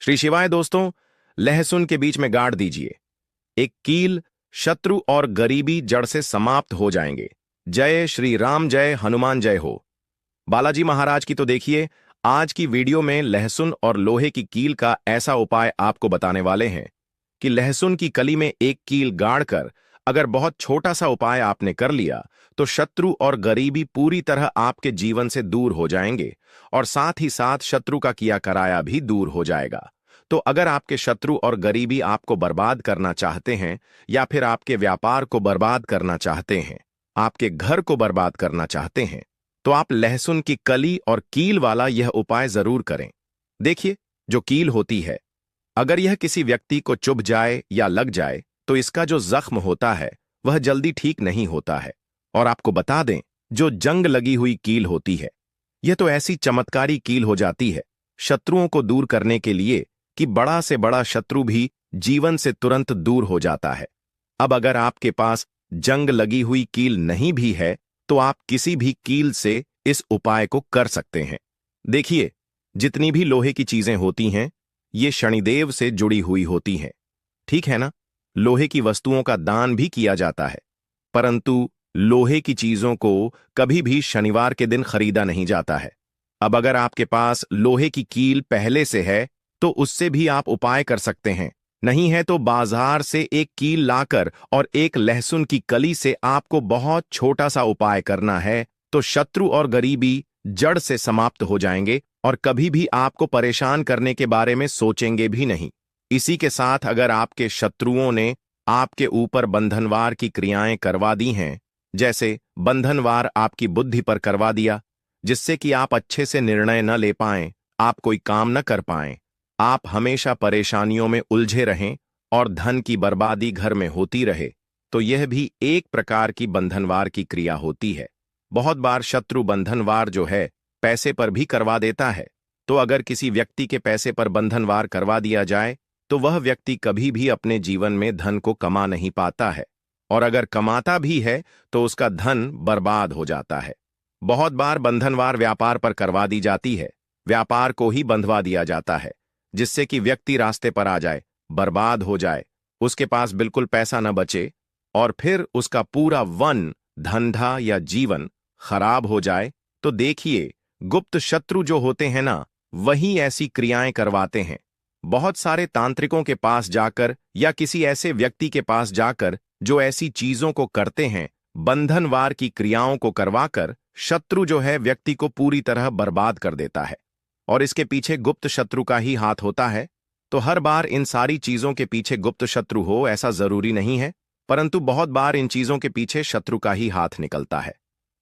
श्री शिवाय दोस्तों, लहसुन के बीच में गाड़ दीजिए। एक कील, शत्रु और गरीबी जड़ से समाप्त हो जाएंगे। जय श्री राम, जय हनुमान, जय हो। बालाजी महाराज की तो देखिए, आज की वीडियो में लहसुन और लोहे की कील का ऐसा उपाय आपको बताने वाले हैं कि लहसुन की कली में एक कील गाड़कर अगर बहुत छोटा सा उपाय आपने कर लिया तो शत्रु और गरीबी पूरी तरह आपके जीवन से दूर हो जाएंगे और साथ ही साथ शत्रु का किया कराया भी दूर हो जाएगा। तो अगर आपके शत्रु और गरीबी आपको बर्बाद करना चाहते हैं या फिर आपके व्यापार को बर्बाद करना चाहते हैं, आपके घर को बर्बाद करना चाहते हैं, तो आप लहसुन की कली और कील वाला यह उपाय जरूर करें। देखिए, जो कील होती है, अगर यह किसी व्यक्ति को चुभ जाए या लग जाए तो इसका जो जख्म होता है वह जल्दी ठीक नहीं होता है। और आपको बता दें, जो जंग लगी हुई कील होती है, यह तो ऐसी चमत्कारी कील हो जाती है शत्रुओं को दूर करने के लिए कि बड़ा से बड़ा शत्रु भी जीवन से तुरंत दूर हो जाता है। अब अगर आपके पास जंग लगी हुई कील नहीं भी है तो आप किसी भी कील से इस उपाय को कर सकते हैं। देखिए, जितनी भी लोहे की चीजें होती हैं, ये शनिदेव से जुड़ी हुई होती हैं, ठीक है ना। लोहे की वस्तुओं का दान भी किया जाता है, परंतु लोहे की चीजों को कभी भी शनिवार के दिन खरीदा नहीं जाता है। अब अगर आपके पास लोहे की कील पहले से है तो उससे भी आप उपाय कर सकते हैं। नहीं है तो बाजार से एक कील लाकर और एक लहसुन की कली से आपको बहुत छोटा सा उपाय करना है, तो शत्रु और गरीबी जड़ से समाप्त हो जाएंगे और कभी भी आपको परेशान करने के बारे में सोचेंगे भी नहीं। इसी के साथ अगर आपके शत्रुओं ने आपके ऊपर बंधनवार की क्रियाएं करवा दी हैं, जैसे बंधनवार आपकी बुद्धि पर करवा दिया, जिससे कि आप अच्छे से निर्णय न ले पाएं, आप कोई काम न कर पाएं, आप हमेशा परेशानियों में उलझे रहें और धन की बर्बादी घर में होती रहे, तो यह भी एक प्रकार की बंधनवार की क्रिया होती है। बहुत बार शत्रु बंधनवार जो है पैसे पर भी करवा देता है। तो अगर किसी व्यक्ति के पैसे पर बंधनवार करवा दिया जाए तो वह व्यक्ति कभी भी अपने जीवन में धन को कमा नहीं पाता है, और अगर कमाता भी है तो उसका धन बर्बाद हो जाता है। बहुत बार बंधनवार व्यापार पर करवा दी जाती है, व्यापार को ही बंधवा दिया जाता है, जिससे कि व्यक्ति रास्ते पर आ जाए, बर्बाद हो जाए, उसके पास बिल्कुल पैसा न बचे और फिर उसका पूरा वन, धंधा या जीवन खराब हो जाए। तो देखिए, गुप्त शत्रु जो होते हैं ना, वही ऐसी क्रियाएं करवाते हैं। बहुत सारे तांत्रिकों के पास जाकर या किसी ऐसे व्यक्ति के पास जाकर जो ऐसी चीजों को करते हैं, बंधनवार की क्रियाओं को करवाकर शत्रु जो है व्यक्ति को पूरी तरह बर्बाद कर देता है, और इसके पीछे गुप्त शत्रु का ही हाथ होता है। तो हर बार इन सारी चीजों के पीछे गुप्त शत्रु हो ऐसा जरूरी नहीं है, परंतु बहुत बार इन चीजों के पीछे शत्रु का ही हाथ निकलता है।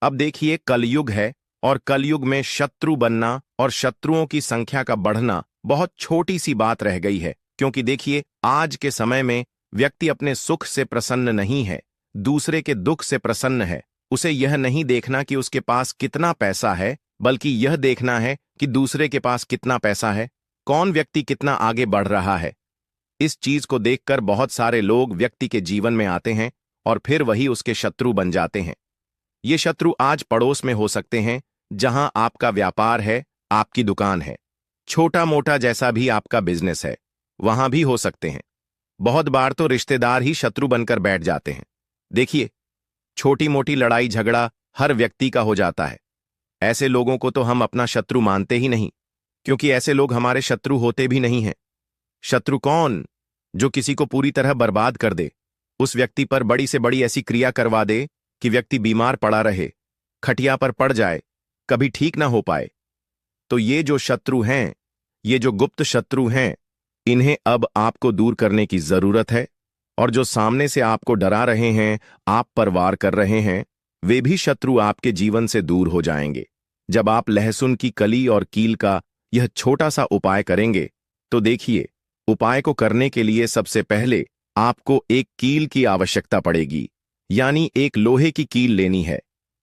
अब देखिए, कलयुग है और कलयुग में शत्रु बनना और शत्रुओं की संख्या का बढ़ना बहुत छोटी सी बात रह गई है, क्योंकि देखिए, आज के समय में व्यक्ति अपने सुख से प्रसन्न नहीं है, दूसरे के दुख से प्रसन्न है। उसे यह नहीं देखना कि उसके पास कितना पैसा है, बल्कि यह देखना है कि दूसरे के पास कितना पैसा है, कौन व्यक्ति कितना आगे बढ़ रहा है। इस चीज को देखकर बहुत सारे लोग व्यक्ति के जीवन में आते हैं और फिर वही उसके शत्रु बन जाते हैं। ये शत्रु आज पड़ोस में हो सकते हैं, जहां आपका व्यापार है, आपकी दुकान है, छोटा मोटा जैसा भी आपका बिजनेस है, वहां भी हो सकते हैं। बहुत बार तो रिश्तेदार ही शत्रु बनकर बैठ जाते हैं। देखिए, छोटी मोटी लड़ाई झगड़ा हर व्यक्ति का हो जाता है। ऐसे लोगों को तो हम अपना शत्रु मानते ही नहीं, क्योंकि ऐसे लोग हमारे शत्रु होते भी नहीं हैं। शत्रु कौन? जो किसी को पूरी तरह बर्बाद कर दे, उस व्यक्ति पर बड़ी से बड़ी ऐसी क्रिया करवा दे कि व्यक्ति बीमार पड़ा रहे, खटिया पर पड़ जाए, कभी ठीक ना हो पाए। तो ये जो शत्रु हैं, ये जो गुप्त शत्रु हैं, इन्हें अब आपको दूर करने की जरूरत है। और जो सामने से आपको डरा रहे हैं, आप पर वार कर रहे हैं, वे भी शत्रु आपके जीवन से दूर हो जाएंगे। जब आप लहसुन की कली और कील का यह छोटा सा उपाय करेंगे, तो देखिए, उपाय को करने के लिए सबसे पहले आपको एक कील की आवश्यकता पड़ेगी, यानी एक लोहे की कील लेनी है।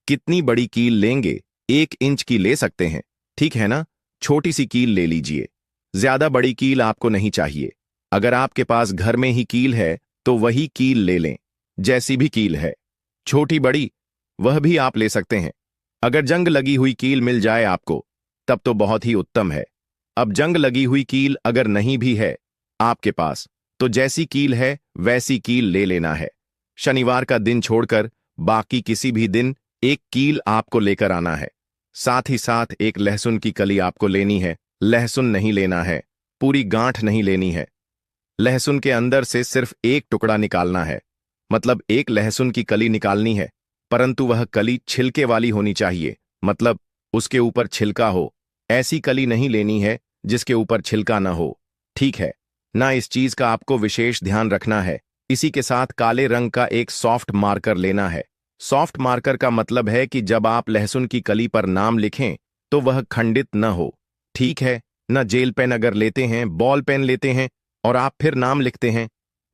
कितनी बड़ी कील लेंगे? 1 इंच की ले सकते हैं, ठीक है ना। छोटी सी कील ले लीजिए, ज्यादा बड़ी कील आपको नहीं चाहिए। अगर आपके पास घर में ही कील है तो वही कील ले लें, जैसी भी कील है, छोटी बड़ी वह भी आप ले सकते हैं। अगर जंग लगी हुई कील मिल जाए आपको, तब तो बहुत ही उत्तम है। अब जंग लगी हुई कील अगर नहीं भी है आपके पास, तो जैसी कील है वैसी कील ले लेना है। शनिवार का दिन छोड़कर बाकी किसी भी दिन एक कील आपको लेकर आना है। साथ ही साथ एक लहसुन की कली आपको लेनी है। लहसुन नहीं लेना है, पूरी गांठ नहीं लेनी है। लहसुन के अंदर से सिर्फ एक टुकड़ा निकालना है, मतलब एक लहसुन की कली निकालनी है, परंतु वह कली छिलके वाली होनी चाहिए, मतलब उसके ऊपर छिलका हो। ऐसी कली नहीं लेनी है जिसके ऊपर छिलका ना हो, ठीक है ना। इस चीज का आपको विशेष ध्यान रखना है। इसी के साथ काले रंग का एक सॉफ्ट मार्कर लेना है। सॉफ्ट मार्कर का मतलब है कि जब आप लहसुन की कली पर नाम लिखें तो वह खंडित न हो, ठीक है ना। जेल पेन अगर लेते हैं, बॉल पेन लेते हैं और आप फिर नाम लिखते हैं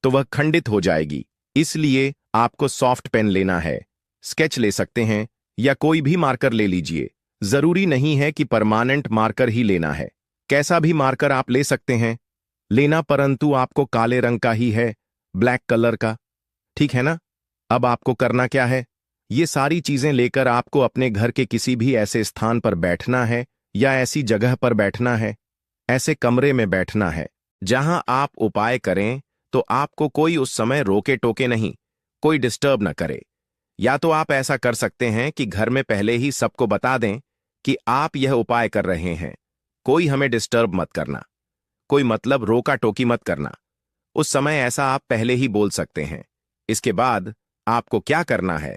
तो वह खंडित हो जाएगी। इसलिए आपको सॉफ्ट पेन लेना है। स्केच ले सकते हैं या कोई भी मार्कर ले लीजिए, जरूरी नहीं है कि परमानेंट मार्कर ही लेना है। कैसा भी मार्कर आप ले सकते हैं लेना, परंतु आपको काले रंग का ही है, ब्लैक कलर का, ठीक है ना। अब आपको करना क्या है, ये सारी चीजें लेकर आपको अपने घर के किसी भी ऐसे स्थान पर बैठना है या ऐसी जगह पर बैठना है, ऐसे कमरे में बैठना है जहां आप उपाय करें तो आपको कोई उस समय रोके टोके नहीं, कोई डिस्टर्ब ना करे। या तो आप ऐसा कर सकते हैं कि घर में पहले ही सबको बता दें कि आप यह उपाय कर रहे हैं, कोई हमें डिस्टर्ब मत करना, कोई मतलब रोका टोकी मत करना। उस समय ऐसा आप पहले ही बोल सकते हैं। इसके बाद आपको क्या करना है,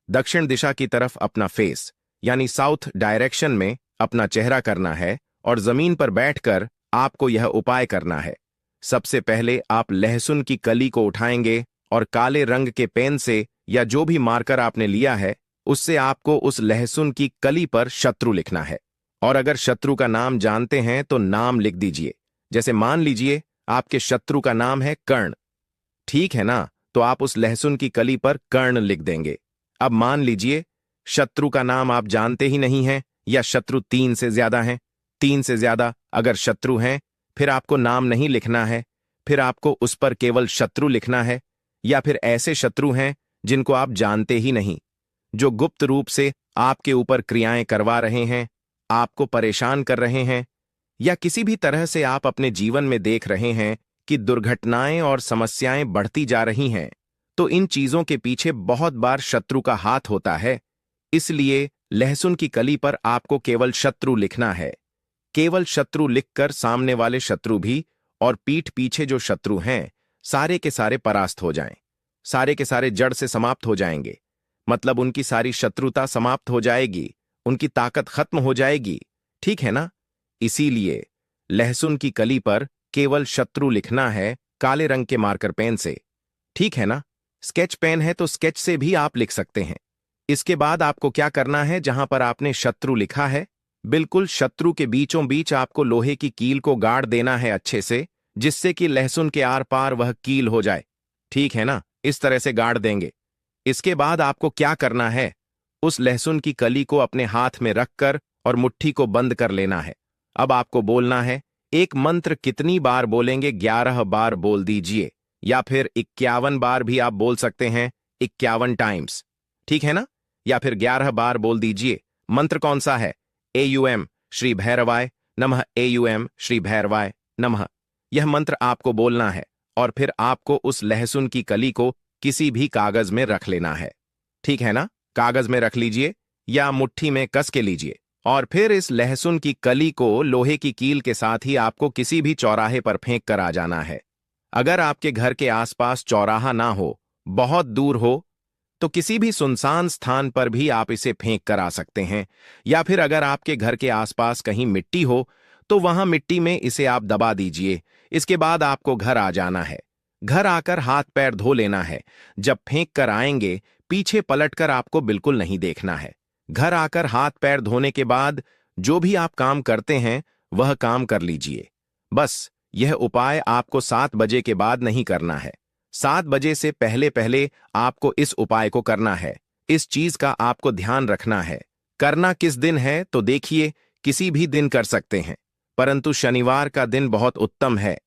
दक्षिण दिशा की तरफ अपना फेस यानी साउथ डायरेक्शन में अपना चेहरा करना है और जमीन पर बैठकर आपको यह उपाय करना है। सबसे पहले आप लहसुन की कली को उठाएंगे और काले रंग के पेन से या जो भी मार्कर आपने लिया है उससे आपको उस लहसुन की कली पर शत्रु लिखना है। और अगर शत्रु का नाम जानते हैं तो नाम लिख दीजिए। जैसे मान लीजिए आपके शत्रु का नाम है कर्ण, ठीक है ना, तो आप उस लहसुन की कली पर कर्ण लिख देंगे। अब मान लीजिए शत्रु का नाम आप जानते ही नहीं हैं या शत्रु 3 से ज्यादा हैं। 3 से ज्यादा अगर शत्रु हैं फिर आपको नाम नहीं लिखना है, फिर आपको उस पर केवल शत्रु लिखना है। या फिर ऐसे शत्रु हैं जिनको आप जानते ही नहीं, जो गुप्त रूप से आपके ऊपर क्रियाएं करवा रहे हैं, आपको परेशान कर रहे हैं, या किसी भी तरह से आप अपने जीवन में देख रहे हैं कि दुर्घटनाएं और समस्याएं बढ़ती जा रही हैं, तो इन चीजों के पीछे बहुत बार शत्रु का हाथ होता है। इसलिए लहसुन की कली पर आपको केवल शत्रु लिखना है। केवल शत्रु लिखकर सामने वाले शत्रु भी और पीठ पीछे जो शत्रु हैं सारे के सारे परास्त हो जाएं, सारे के सारे जड़ से समाप्त हो जाएंगे, मतलब उनकी सारी शत्रुता समाप्त हो जाएगी, उनकी ताकत खत्म हो जाएगी, ठीक है ना। इसीलिए लहसुन की कली पर केवल शत्रु लिखना है काले रंग के मार्कर पेन से, ठीक है ना। स्केच पेन है तो स्केच से भी आप लिख सकते हैं। इसके बाद आपको क्या करना है, जहां पर आपने शत्रु लिखा है बिल्कुल शत्रु के बीचों बीच आपको लोहे की कील को गाड़ देना है अच्छे से, जिससे कि लहसुन के आर पार वह कील हो जाए, ठीक है ना। इस तरह से गाड़ देंगे। इसके बाद आपको क्या करना है, उस लहसुन की कली को अपने हाथ में रखकर और मुट्ठी को बंद कर लेना है। अब आपको बोलना है, एक मंत्र कितनी बार बोलेंगे, 11 बार बोल दीजिए, या फिर 51 बार भी आप बोल सकते हैं, 51 टाइम्स, ठीक है ना। या फिर 11 बार बोल दीजिए। मंत्र कौन सा है, एयुएम श्री भैरवाय नमः, एयुएम श्री भैरवाय नमः। यह मंत्र आपको बोलना है और फिर आपको उस लहसुन की कली को किसी भी कागज में रख लेना है, ठीक है ना। कागज में रख लीजिए या मुट्ठी में कस के लीजिए और फिर इस लहसुन की कली को लोहे की कील के साथ ही आपको किसी भी चौराहे पर फेंक कर आ जाना है। अगर आपके घर के आसपास चौराहा ना हो, बहुत दूर हो, तो किसी भी सुनसान स्थान पर भी आप इसे फेंक कर आ सकते हैं। या फिर अगर आपके घर के आसपास कहीं मिट्टी हो तो वहां मिट्टी में इसे आप दबा दीजिए। इसके बाद आपको घर आ जाना है। घर आकर हाथ पैर धो लेना है। जब फेंक कर आएंगे पीछे पलटकर आपको बिल्कुल नहीं देखना है। घर आकर हाथ पैर धोने के बाद जो भी आप काम करते हैं वह काम कर लीजिए। बस यह उपाय आपको 7 बजे के बाद नहीं करना है। 7 बजे से पहले पहले आपको इस उपाय को करना है। इस चीज का आपको ध्यान रखना है। करना किस दिन है तो देखिए, किसी भी दिन कर सकते हैं, परंतु शनिवार का दिन बहुत उत्तम है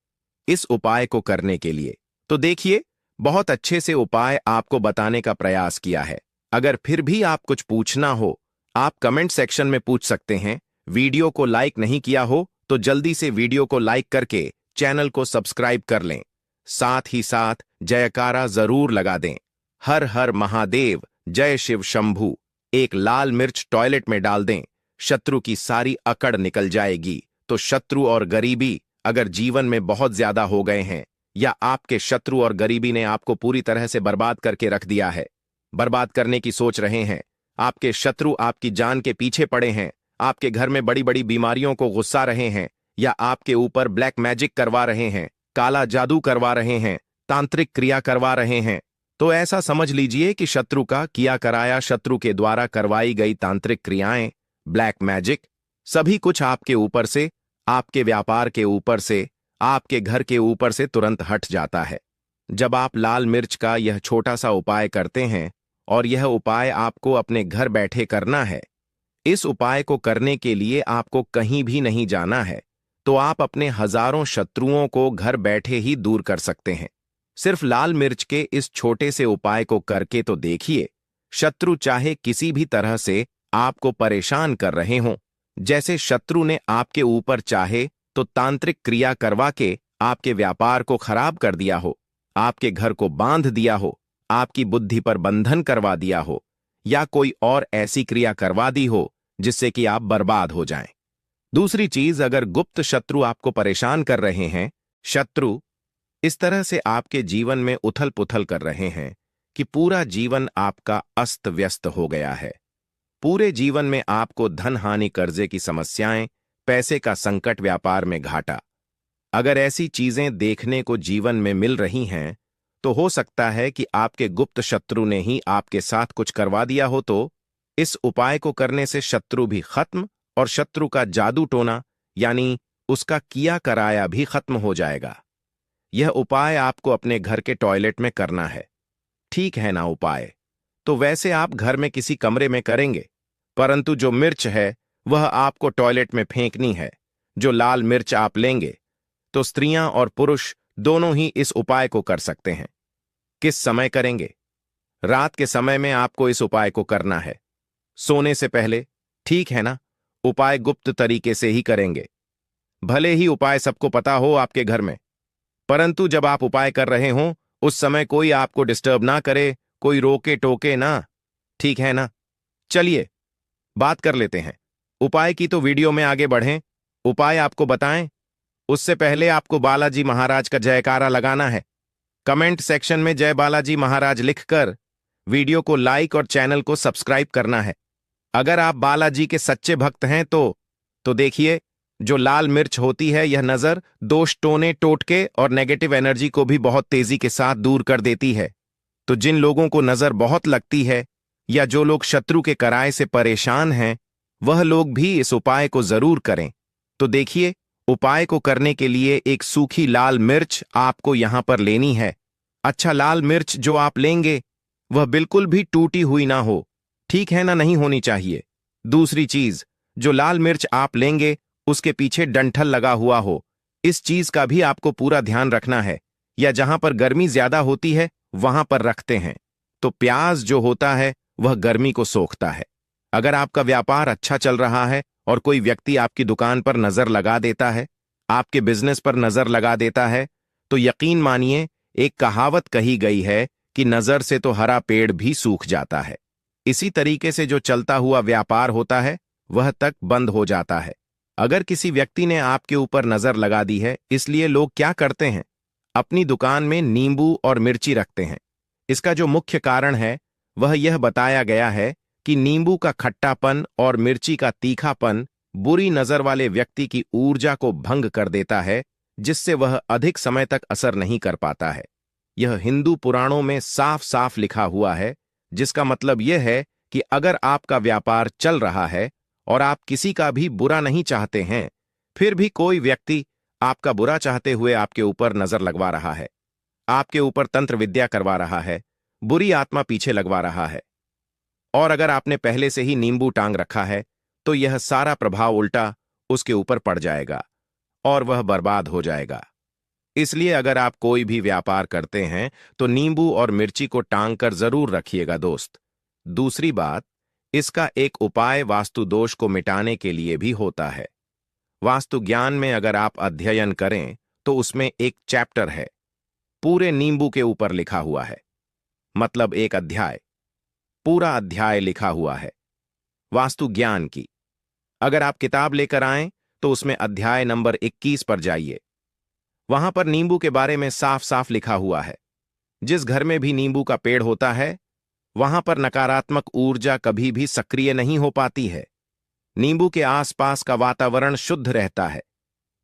इस उपाय को करने के लिए। तो देखिए, बहुत अच्छे से उपाय आपको बताने का प्रयास किया है। अगर फिर भी आप कुछ पूछना हो, आप कमेंट सेक्शन में पूछ सकते हैं। वीडियो को लाइक नहीं किया हो तो जल्दी से वीडियो को लाइक करके चैनल को सब्सक्राइब कर लें। साथ ही साथ जयकारा जरूर लगा दें। हर हर महादेव, जय शिव शंभू। एक लाल मिर्च टॉयलेट में डाल दें, शत्रु की सारी अकड़ निकल जाएगी। तो शत्रु और गरीबी अगर जीवन में बहुत ज्यादा हो गए हैं, या आपके शत्रु और गरीबी ने आपको पूरी तरह से बर्बाद करके रख दिया है, बर्बाद करने की सोच रहे हैं, आपके शत्रु आपकी जान के पीछे पड़े हैं, आपके घर में बड़ी बड़ी बीमारियों को गुस्सा रहे हैं, या आपके ऊपर ब्लैक मैजिक करवा रहे हैं, काला जादू करवा रहे हैं, तांत्रिक क्रिया करवा रहे हैं, तो ऐसा समझ लीजिए कि शत्रु का किया कराया, शत्रु के द्वारा करवाई गई तांत्रिक क्रियाएं, ब्लैक मैजिक, सभी कुछ आपके ऊपर से, आपके व्यापार के ऊपर से, आपके घर के ऊपर से तुरंत हट जाता है। जब आप लाल मिर्च का यह छोटा सा उपाय करते हैं, और यह उपाय आपको अपने घर बैठे करना है, इस उपाय को करने के लिए आपको कहीं भी नहीं जाना है, तो आप अपने हजारों शत्रुओं को घर बैठे ही दूर कर सकते हैं। सिर्फ लाल मिर्च के इस छोटे से उपाय को करके तो देखिए, शत्रु चाहे किसी भी तरह से आपको परेशान कर रहे हों, जैसे शत्रु ने आपके ऊपर चाहे तो तांत्रिक क्रिया करवा के आपके व्यापार को खराब कर दिया हो, आपके घर को बांध दिया हो, आपकी बुद्धि पर बंधन करवा दिया हो, या कोई और ऐसी क्रिया करवा दी हो जिससे कि आप बर्बाद हो जाएं। दूसरी चीज, अगर गुप्त शत्रु आपको परेशान कर रहे हैं, शत्रु इस तरह से आपके जीवन में उथल पुथल कर रहे हैं कि पूरा जीवन आपका अस्त व्यस्त हो गया है, पूरे जीवन में आपको धन हानि, कर्जे की समस्याएं, पैसे का संकट, व्यापार में घाटा, अगर ऐसी चीजें देखने को जीवन में मिल रही हैं, तो हो सकता है कि आपके गुप्त शत्रु ने ही आपके साथ कुछ करवा दिया हो। तो इस उपाय को करने से शत्रु भी खत्म और शत्रु का जादू टोना यानी उसका किया कराया भी खत्म हो जाएगा। यह उपाय आपको अपने घर के टॉयलेट में करना है, ठीक है ना उपाय? तो वैसे आप घर में किसी कमरे में करेंगे, परंतु जो मिर्च है वह आपको टॉयलेट में फेंकनी है। जो लाल मिर्च आप लेंगे, तो स्त्रियां और पुरुष दोनों ही इस उपाय को कर सकते हैं। किस समय करेंगे? रात के समय में आपको इस उपाय को करना है, सोने से पहले, ठीक है ना? उपाय गुप्त तरीके से ही करेंगे। भले ही उपाय सबको पता हो आपके घर में, परंतु जब आप उपाय कर रहे हों उस समय कोई आपको डिस्टर्ब ना करे, कोई रोके टोके ना, ठीक है ना? चलिए बात कर लेते हैं उपाय की। तो वीडियो में आगे बढ़ें, उपाय आपको बताएं उससे पहले आपको बालाजी महाराज का जयकारा लगाना है। कमेंट सेक्शन में जय बालाजी महाराज लिखकर वीडियो को लाइक और चैनल को सब्सक्राइब करना है। अगर आप बालाजी के सच्चे भक्त हैं तो देखिए, जो लाल मिर्च होती है यह नजर, दोष, टोने टोटके और नेगेटिव एनर्जी को भी बहुत तेजी के साथ दूर कर देती है। तो जिन लोगों को नजर बहुत लगती है या जो लोग शत्रु के कराए से परेशान हैं, वह लोग भी इस उपाय को जरूर करें। तो देखिए, उपाय को करने के लिए एक सूखी लाल मिर्च आपको यहां पर लेनी है। अच्छा, लाल मिर्च जो आप लेंगे वह बिल्कुल भी टूटी हुई ना हो, ठीक है ना? नहीं होनी चाहिए। दूसरी चीज, जो लाल मिर्च आप लेंगे उसके पीछे डंठल लगा हुआ हो, इस चीज का भी आपको पूरा ध्यान रखना है। या जहां पर गर्मी ज्यादा होती है वहां पर रखते हैं, तो प्याज जो होता है वह गर्मी को सोखता है। अगर आपका व्यापार अच्छा चल रहा है और कोई व्यक्ति आपकी दुकान पर नजर लगा देता है, आपके बिजनेस पर नजर लगा देता है, तो यकीन मानिए, एक कहावत कही गई है कि नजर से तो हरा पेड़ भी सूख जाता है। इसी तरीके से जो चलता हुआ व्यापार होता है वह तक बंद हो जाता है। अगर किसी व्यक्ति ने आपके ऊपर नजर लगा दी है, इसलिए लोग क्या करते हैं, अपनी दुकान में नींबू और मिर्ची रखते हैं। इसका जो मुख्य कारण है वह यह बताया गया है कि नींबू का खट्टापन और मिर्ची का तीखापन बुरी नजर वाले व्यक्ति की ऊर्जा को भंग कर देता है, जिससे वह अधिक समय तक असर नहीं कर पाता है। यह हिंदू पुराणों में साफ साफ लिखा हुआ है, जिसका मतलब यह है कि अगर आपका व्यापार चल रहा है और आप किसी का भी बुरा नहीं चाहते हैं, फिर भी कोई व्यक्ति आपका बुरा चाहते हुए आपके ऊपर नजर लगवा रहा है, आपके ऊपर तंत्र विद्या करवा रहा है, बुरी आत्मा पीछे लगवा रहा है, और अगर आपने पहले से ही नींबू टांग रखा है, तो यह सारा प्रभाव उल्टा उसके ऊपर पड़ जाएगा और वह बर्बाद हो जाएगा। इसलिए अगर आप कोई भी व्यापार करते हैं तो नींबू और मिर्ची को टांग कर जरूर रखिएगा दोस्त। दूसरी बात, इसका एक उपाय वास्तु दोष को मिटाने के लिए भी होता है। वास्तु ज्ञान में अगर आप अध्ययन करें तो उसमें एक चैप्टर है, पूरे नींबू के ऊपर लिखा हुआ है। मतलब एक अध्याय, पूरा अध्याय लिखा हुआ है वास्तु ज्ञान की। अगर आप किताब लेकर आएं तो उसमें अध्याय नंबर 21 पर जाइए। वहां पर नींबू के बारे में साफ साफ लिखा हुआ है। जिस घर में भी नींबू का पेड़ होता है वहां पर नकारात्मक ऊर्जा कभी भी सक्रिय नहीं हो पाती है। नींबू के आसपास का वातावरण शुद्ध रहता है।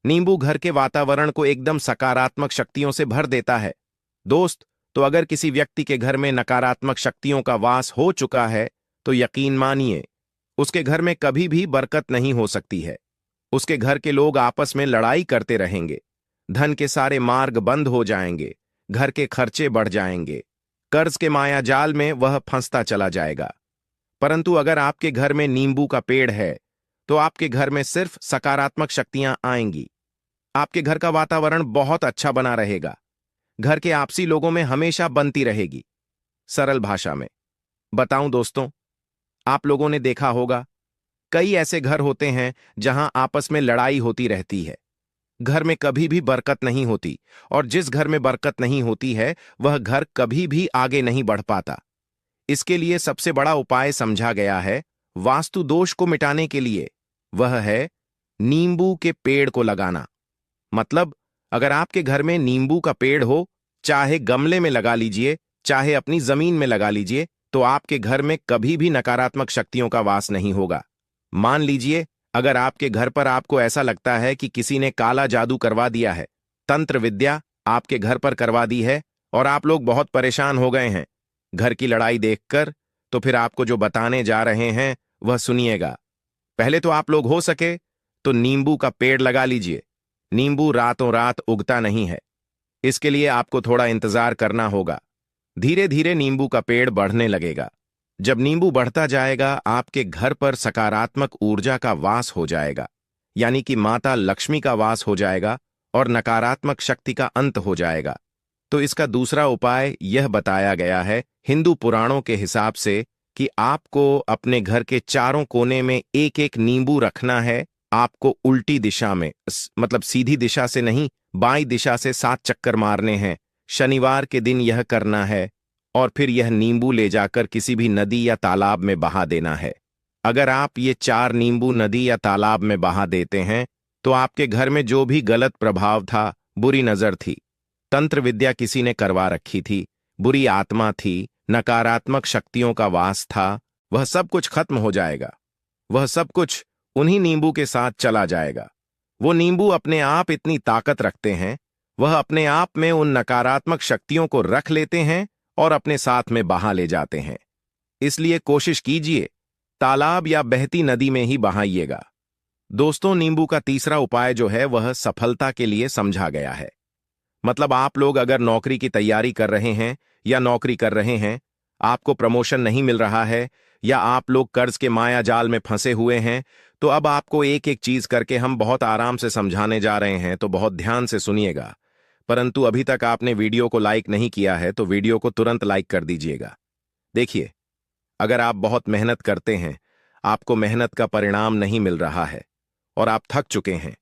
नींबू घर के वातावरण को एकदम सकारात्मक शक्तियों से भर देता है। दोस्त, तो अगर किसी व्यक्ति के घर में नकारात्मक शक्तियों का वास हो चुका है तो यकीन मानिए उसके घर में कभी भी बरकत नहीं हो सकती है। उसके घर के लोग आपस में लड़ाई करते रहेंगे, धन के सारे मार्ग बंद हो जाएंगे, घर के खर्चे बढ़ जाएंगे, कर्ज के माया जाल में वह फंसता चला जाएगा। परंतु अगर आपके घर में नींबू का पेड़ है तो आपके घर में सिर्फ सकारात्मक शक्तियां आएंगी। आपके घर का वातावरण बहुत अच्छा बना रहेगा। घर के आपसी लोगों में हमेशा बनती रहेगी। सरल भाषा में बताऊं दोस्तों, आप लोगों ने देखा होगा कई ऐसे घर होते हैं जहां आपस में लड़ाई होती रहती है। घर में कभी भी बरकत नहीं होती, और जिस घर में बरकत नहीं होती है वह घर कभी भी आगे नहीं बढ़ पाता। इसके लिए सबसे बड़ा उपाय समझा गया है वास्तु दोष को मिटाने के लिए, वह है नींबू के पेड़ को लगाना। मतलब अगर आपके घर में नींबू का पेड़ हो, चाहे गमले में लगा लीजिए, चाहे अपनी जमीन में लगा लीजिए, तो आपके घर में कभी भी नकारात्मक शक्तियों का वास नहीं होगा। मान लीजिए अगर आपके घर पर आपको ऐसा लगता है कि किसी ने काला जादू करवा दिया है, तंत्र विद्या आपके घर पर करवा दी है और आप लोग बहुत परेशान हो गए हैं घर की लड़ाई देखकर, तो फिर आपको जो बताने जा रहे हैं वह सुनिएगा। पहले तो आप लोग हो सके तो नींबू का पेड़ लगा लीजिए। नींबू रातों रात उगता नहीं है, इसके लिए आपको थोड़ा इंतजार करना होगा। धीरे धीरे नींबू का पेड़ बढ़ने लगेगा। जब नींबू बढ़ता जाएगा आपके घर पर सकारात्मक ऊर्जा का वास हो जाएगा, यानी कि माता लक्ष्मी का वास हो जाएगा और नकारात्मक शक्ति का अंत हो जाएगा। तो इसका दूसरा उपाय यह बताया गया है हिंदू पुराणों के हिसाब से कि आपको अपने घर के चारों कोने में एक एक नींबू रखना है। आपको उल्टी दिशा में, मतलब सीधी दिशा से नहीं, बाईं दिशा से 7 चक्कर मारने हैं। शनिवार के दिन यह करना है और फिर यह नींबू ले जाकर किसी भी नदी या तालाब में बहा देना है। अगर आप ये 4 नींबू नदी या तालाब में बहा देते हैं तो आपके घर में जो भी गलत प्रभाव था, बुरी नजर थी, तंत्र विद्या किसी ने करवा रखी थी, बुरी आत्मा थी, नकारात्मक शक्तियों का वास था, वह सब कुछ खत्म हो जाएगा। वह सब कुछ उन्हीं नींबू के साथ चला जाएगा। वो नींबू अपने आप इतनी ताकत रखते हैं, वह अपने आप में उन नकारात्मक शक्तियों को रख लेते हैं और अपने साथ में बहा ले जाते हैं। इसलिए कोशिश कीजिए तालाब या बहती नदी में ही बहाइएगा। दोस्तों, नींबू का तीसरा उपाय जो है वह सफलता के लिए समझा गया है। मतलब आप लोग अगर नौकरी की तैयारी कर रहे हैं या नौकरी कर रहे हैं, आपको प्रमोशन नहीं मिल रहा है, या आप लोग कर्ज के माया जाल में फंसे हुए हैं, तो अब आपको एक एक चीज करके हम बहुत आराम से समझाने जा रहे हैं, तो बहुत ध्यान से सुनिएगा। परंतु अभी तक आपने वीडियो को लाइक नहीं किया है तो वीडियो को तुरंत लाइक कर दीजिएगा। देखिए, अगर आप बहुत मेहनत करते हैं, आपको मेहनत का परिणाम नहीं मिल रहा है और आप थक चुके हैं,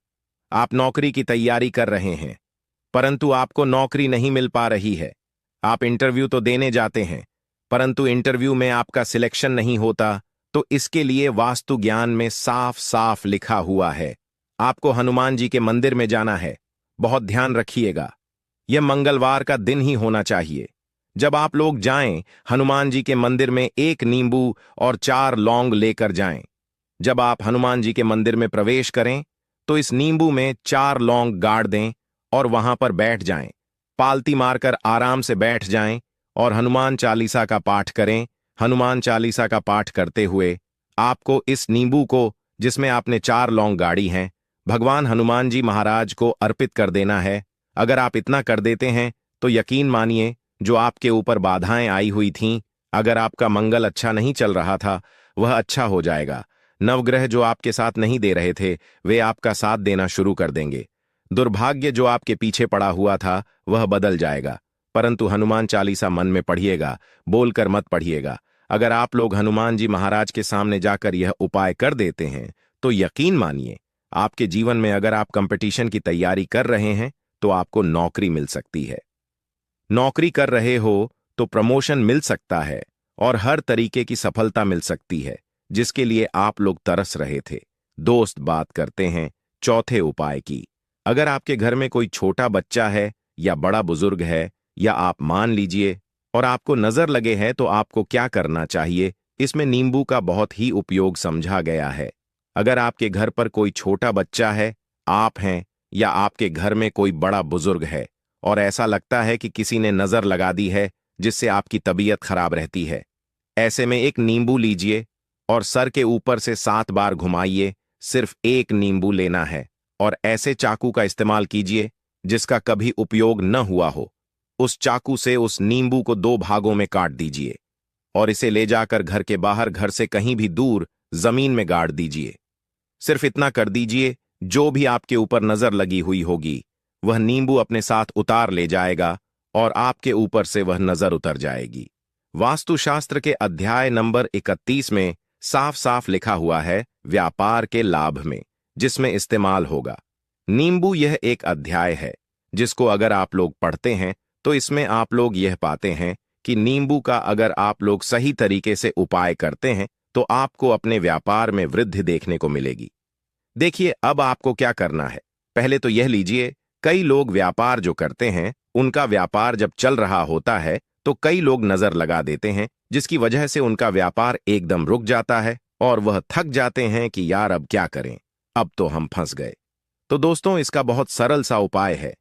आप नौकरी की तैयारी कर रहे हैं परंतु आपको नौकरी नहीं मिल पा रही है, आप इंटरव्यू तो देने जाते हैं परंतु इंटरव्यू में आपका सिलेक्शन नहीं होता, तो इसके लिए वास्तु ज्ञान में साफ साफ लिखा हुआ है आपको हनुमान जी के मंदिर में जाना है। बहुत ध्यान रखिएगा, यह मंगलवार का दिन ही होना चाहिए। जब आप लोग जाएं, हनुमान जी के मंदिर में 1 नींबू और 4 लौंग लेकर जाएं। जब आप हनुमान जी के मंदिर में प्रवेश करें तो इस नींबू में 4 लौंग गाड़ दें और वहां पर बैठ जाएं। पालती मारकर आराम से बैठ जाएं और हनुमान चालीसा का पाठ करें। हनुमान चालीसा का पाठ करते हुए आपको इस नींबू को, जिसमें आपने 4 लौंग गाड़ी हैं, भगवान हनुमान जी महाराज को अर्पित कर देना है। अगर आप इतना कर देते हैं तो यकीन मानिए जो आपके ऊपर बाधाएं आई हुई थीं, अगर आपका मंगल अच्छा नहीं चल रहा था, वह अच्छा हो जाएगा। नवग्रह जो आपके साथ नहीं दे रहे थे वे आपका साथ देना शुरू कर देंगे। दुर्भाग्य जो आपके पीछे पड़ा हुआ था वह बदल जाएगा। परंतु हनुमान चालीसा मन में पढ़िएगा, बोलकर मत पढ़िएगा। अगर आप लोग हनुमान जी महाराज के सामने जाकर यह उपाय कर देते हैं तो यकीन मानिए आपके जीवन में अगर आप कंपटीशन की तैयारी कर रहे हैं तो आपको नौकरी मिल सकती है। नौकरी कर रहे हो तो प्रमोशन मिल सकता है और हर तरीके की सफलता मिल सकती है जिसके लिए आप लोग तरस रहे थे। दोस्त बात करते हैं चौथे उपाय की। अगर आपके घर में कोई छोटा बच्चा है या बड़ा बुजुर्ग है या आप मान लीजिए और आपको नजर लगे है तो आपको क्या करना चाहिए, इसमें नींबू का बहुत ही उपयोग समझा गया है। अगर आपके घर पर कोई छोटा बच्चा है, आप हैं या आपके घर में कोई बड़ा बुजुर्ग है और ऐसा लगता है कि किसी ने नजर लगा दी है जिससे आपकी तबीयत खराब रहती है, ऐसे में एक नींबू लीजिए और सर के ऊपर से 7 बार घुमाइए। सिर्फ एक नींबू लेना है और ऐसे चाकू का इस्तेमाल कीजिए जिसका कभी उपयोग न हुआ हो। उस चाकू से उस नींबू को 2 भागों में काट दीजिए और इसे ले जाकर घर के बाहर, घर से कहीं भी दूर जमीन में गाड़ दीजिए। सिर्फ इतना कर दीजिए, जो भी आपके ऊपर नजर लगी हुई होगी वह नींबू अपने साथ उतार ले जाएगा और आपके ऊपर से वह नजर उतर जाएगी। वास्तुशास्त्र के अध्याय नंबर 31 में साफ साफ लिखा हुआ है व्यापार के लाभ में, जिसमें इस्तेमाल होगा नींबू। यह एक अध्याय है जिसको अगर आप लोग पढ़ते हैं तो इसमें आप लोग यह पाते हैं कि नींबू का अगर आप लोग सही तरीके से उपाय करते हैं तो आपको अपने व्यापार में वृद्धि देखने को मिलेगी। देखिए, अब आपको क्या करना है। पहले तो यह लीजिए, कई लोग व्यापार जो करते हैं उनका व्यापार जब चल रहा होता है तो कई लोग नजर लगा देते हैं जिसकी वजह से उनका व्यापार एकदम रुक जाता है और वह थक जाते हैं कि यार अब क्या करें, अब तो हम फंस गए। तो दोस्तों, इसका बहुत सरल सा उपाय है।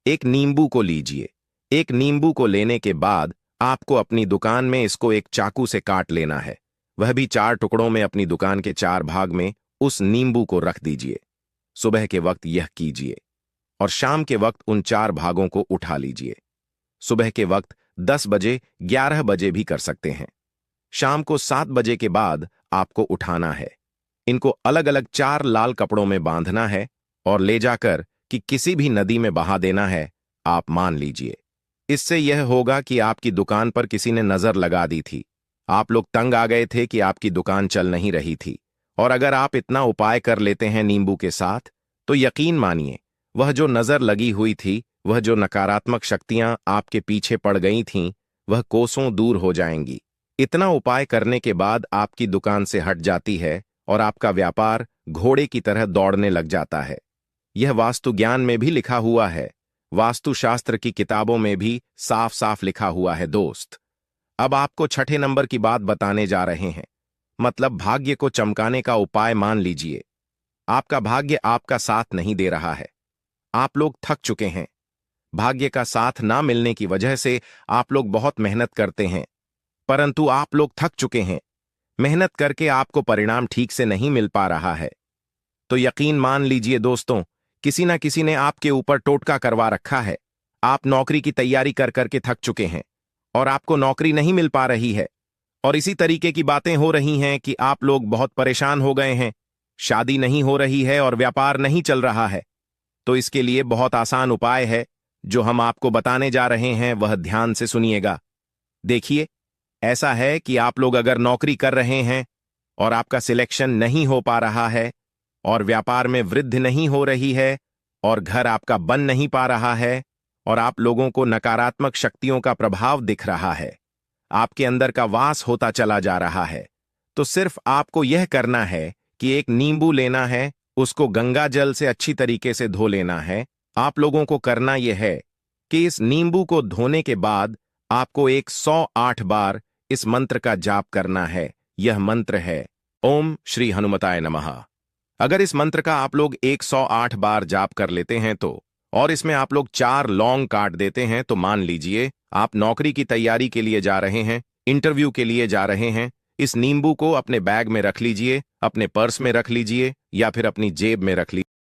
एक नींबू को लीजिए। एक नींबू को लेने के बाद आपको अपनी दुकान में इसको एक चाकू से काट लेना है, वह भी 4 टुकड़ों में। अपनी दुकान के 4 भाग में उस नींबू को रख दीजिए। सुबह के वक्त यह कीजिए और शाम के वक्त उन 4 भागों को उठा लीजिए। सुबह के वक्त 10 बजे, 11 बजे भी कर सकते हैं। शाम को 7 बजे के बाद आपको उठाना है। इनको अलग अलग 4 लाल कपड़ों में बांधना है और ले जाकर कि किसी भी नदी में बहा देना है। आप मान लीजिए, इससे यह होगा कि आपकी दुकान पर किसी ने नजर लगा दी थी, आप लोग तंग आ गए थे कि आपकी दुकान चल नहीं रही थी। और अगर आप इतना उपाय कर लेते हैं नींबू के साथ तो यकीन मानिए, वह जो नजर लगी हुई थी, वह जो नकारात्मक शक्तियां आपके पीछे पड़ गई थीं, वह कोसों दूर हो जाएंगी। इतना उपाय करने के बाद आपकी दुकान से हट जाती है और आपका व्यापार घोड़े की तरह दौड़ने लग जाता है। यह वास्तु ज्ञान में भी लिखा हुआ है, वास्तुशास्त्र की किताबों में भी साफ साफ लिखा हुआ है। दोस्त, अब आपको छठे नंबर की बात बताने जा रहे हैं, मतलब भाग्य को चमकाने का उपाय। मान लीजिए आपका भाग्य आपका साथ नहीं दे रहा है, आप लोग थक चुके हैं। भाग्य का साथ ना मिलने की वजह से आप लोग बहुत मेहनत करते हैं, परंतु आप लोग थक चुके हैं। मेहनत करके आपको परिणाम ठीक से नहीं मिल पा रहा है। तो यकीन मान लीजिए दोस्तों, किसी ना किसी ने आपके ऊपर टोटका करवा रखा है। आप नौकरी की तैयारी कर करके थक चुके हैं और आपको नौकरी नहीं मिल पा रही है। और इसी तरीके की बातें हो रही हैं कि आप लोग बहुत परेशान हो गए हैं, शादी नहीं हो रही है और व्यापार नहीं चल रहा है। तो इसके लिए बहुत आसान उपाय है जो हम आपको बताने जा रहे हैं, वह ध्यान से सुनिएगा। देखिए, ऐसा है कि आप लोग अगर नौकरी कर रहे हैं और आपका सिलेक्शन नहीं हो पा रहा है और व्यापार में वृद्धि नहीं हो रही है और घर आपका बन नहीं पा रहा है और आप लोगों को नकारात्मक शक्तियों का प्रभाव दिख रहा है, आपके अंदर का वास होता चला जा रहा है, तो सिर्फ आपको यह करना है कि एक नींबू लेना है, उसको गंगा जल से अच्छी तरीके से धो लेना है। आप लोगों को करना यह है कि इस नींबू को धोने के बाद आपको 108 बार इस मंत्र का जाप करना है। यह मंत्र है ओम श्री हनुमताय नमः। अगर इस मंत्र का आप लोग 108 बार जाप कर लेते हैं तो, और इसमें आप लोग 4 लौंग काट देते हैं, तो मान लीजिए आप नौकरी की तैयारी के लिए जा रहे हैं, इंटरव्यू के लिए जा रहे हैं। इस नींबू को अपने बैग में रख लीजिए, अपने पर्स में रख लीजिए या फिर अपनी जेब में रख लीजिए।